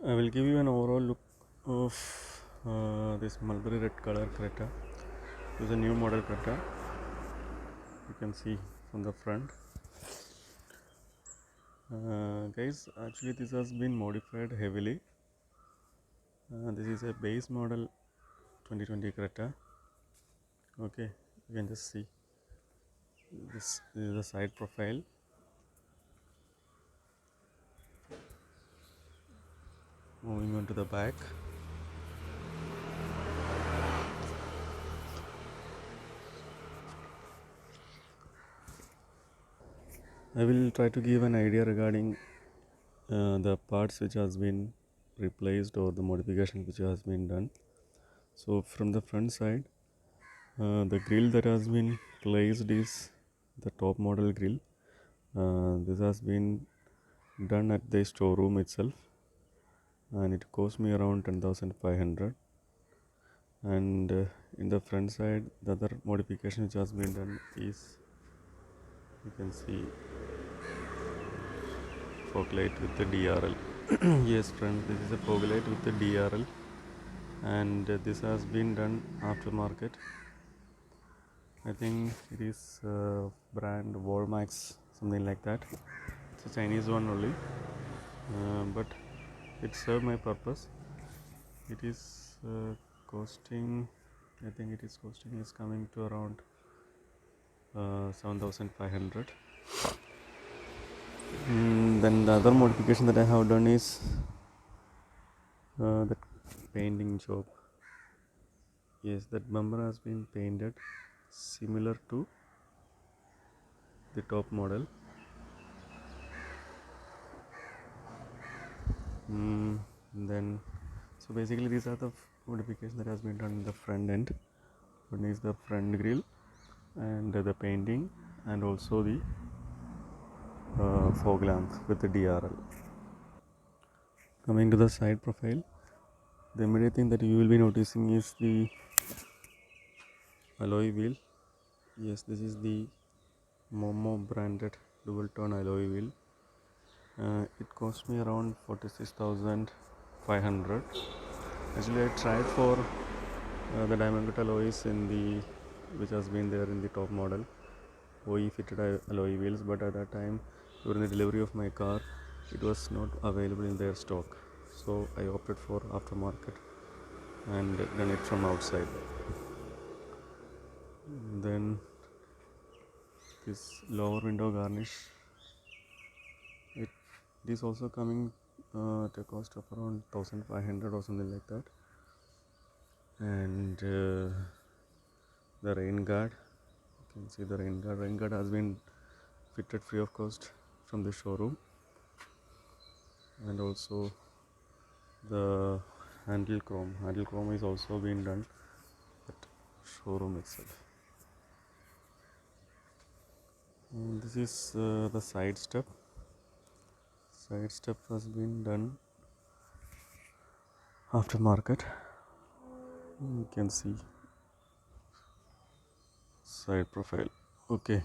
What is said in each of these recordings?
I will give you an overall look of this mulberry red color Creta. This is a new model Creta. You can see from the front. Guys, actually this has been modified heavily. This is a base model 2020 Creta. Okay, you can just see this is the side profile. Moving on to the back. I will try to give an idea regarding the parts which has been replaced or the modification which has been done. So from the front side, the grill that has been placed is the top model grill. This has been done at the showroom itself, and it cost me around 10,500. And in the front side, the other modification which has been done is, you can see, fog light with the DRL. Yes friends, this is a fog light with the DRL, and this has been done aftermarket. I think it is brand Walmax, something like that. It's a Chinese one only, but it served my purpose. It is costing, I think it is costing is coming to around 7,500. Then the other modification that I have done is the painting job. Yes, that bumper has been painted similar to the top model. Then so basically these are the modifications that has been done in the front end. One is the front grille and the painting, and also the fog lamp with the DRL. Coming to the side profile, the immediate thing that you will be noticing is the alloy wheel. Yes, this is the Momo branded dual tone alloy wheel. It cost me around 46,500. Actually, I tried for the diamond cut alloys in the which has been there in the top model OE fitted alloy wheels, but at that time during the delivery of my car it was not available in their stock, so I opted for aftermarket and done it from outside. Then this lower window garnish, it is also coming at a cost of around 1,500 or something like that. And the rain guard, you can see the rain guard has been fitted free of cost from the showroom, and also the handle chrome is also being done at showroom itself. And this is the side step has been done aftermarket. You can see side profile. Okay,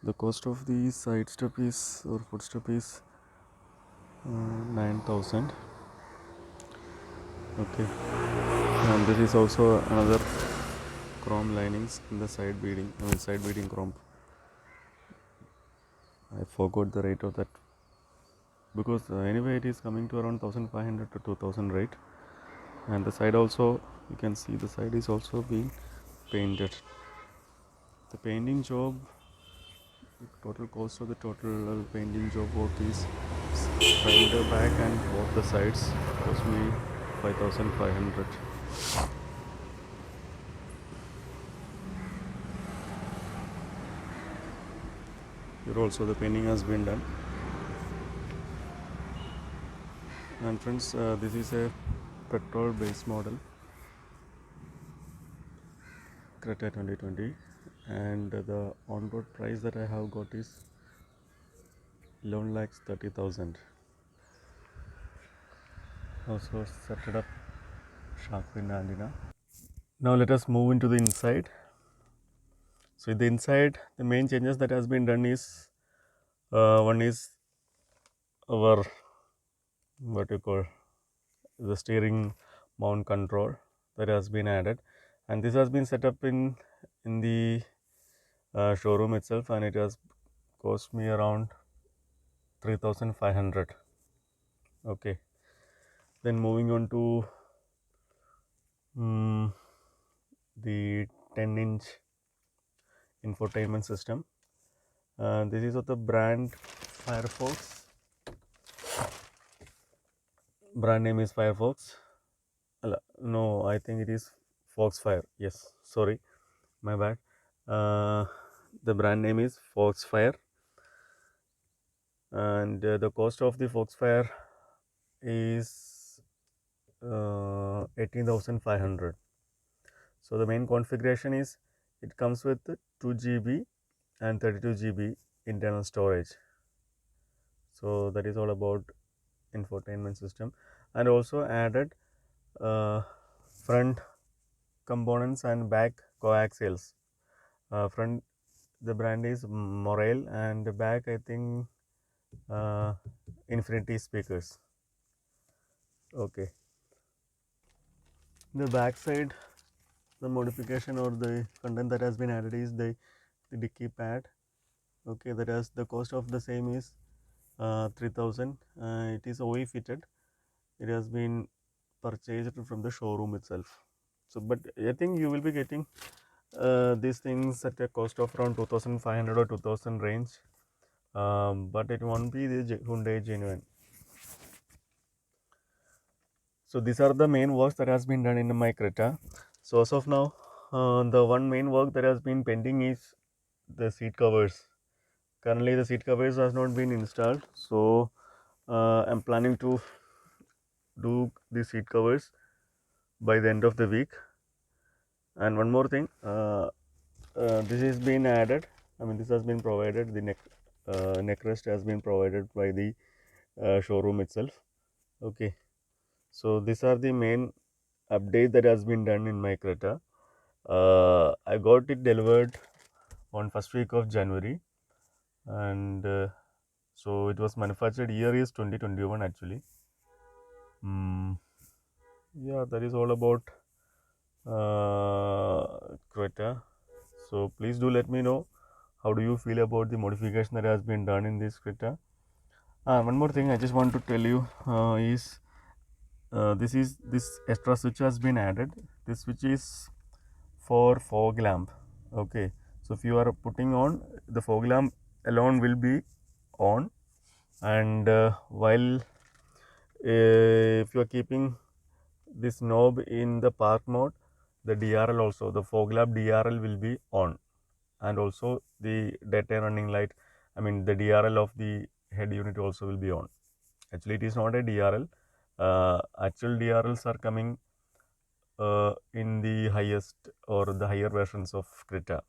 the cost of the side step is, or footstep is 9,000. Okay, and this is also another chrome linings in the side beading chrome. I forgot the rate of that, because anyway it is coming to around 1,500 to 2,000 rate. And the side also, you can see the side is also being painted. The painting job, the total cost of the total painting job work is front, the back and both the sides cost me 5,500. Here also the painting has been done. And friends, this is a petrol base model Creta 2020, and the on-road price that I have got is 11,30,000. Also set it up shark fin antenna. Now let us move into the inside. So in the inside, the main changes that has been done is one is our what you call the steering mount control that has been added, and this has been set up in the showroom itself, and it has cost me around 3,500. Okay, then moving on to the 10-inch infotainment system. This is of the brand Firefox. Brand name is Firefox. No, I think it is Foxfire. Yes, sorry, my bad. The brand name is Foxfire, and the cost of the Foxfire is 18,500. So the main configuration is it comes with 2 GB and 32 GB internal storage. So that is all about infotainment system, and also added front components and back coaxials. Front, the brand is Morale, and the back I think Infinity speakers. Okay, the back side, the modification or the content that has been added is the dicky pad. Okay, that has the cost of the same is 3,000. It is OE fitted. It has been purchased from the showroom itself. So, but I think you will be getting these things at a cost of around 2,500 or 2,000 range, but it won't be the Hyundai Genuine. So these are the main works that has been done in my Creta. So as of now, the one main work that has been pending is the seat covers. Currently the seat covers has not been installed, so I'm planning to do the seat covers by the end of the week. And one more thing, this has been added, I mean this has been provided, the neck rest has been provided by the showroom itself. Okay, so these are the main update that has been done in my Creta. I got it delivered on first week of January, and so it was manufactured, year is 2021 actually. Yeah, that is all about Creta. So please do let me know how do you feel about the modification that has been done in this Creta. One more thing I just want to tell you is this extra switch has been added. This switch is for fog lamp. Okay, so if you are putting on, the fog lamp alone will be on, and while if you are keeping this knob in the park mode, the DRL also, the fog lamp DRL will be on, and also the daytime running light, I mean the DRL of the head unit also will be on. Actually it is not a DRL, actual DRLs are coming in the highest or the higher versions of Creta,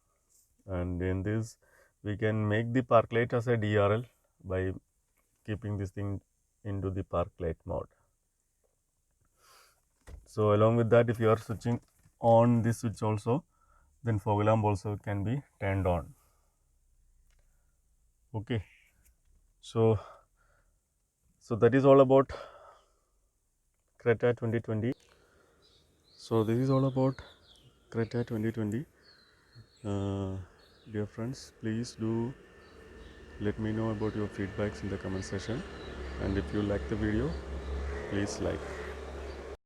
and in this we can make the park light as a DRL by keeping this thing into the park light mode. So along with that, if you are switching on this switch also, then fog lamp also can be turned on. Okay, so that is all about Creta 2020. So this is all about Creta 2020. Dear friends, please do let me know about your feedbacks in the comment section, and if you like the video, please like.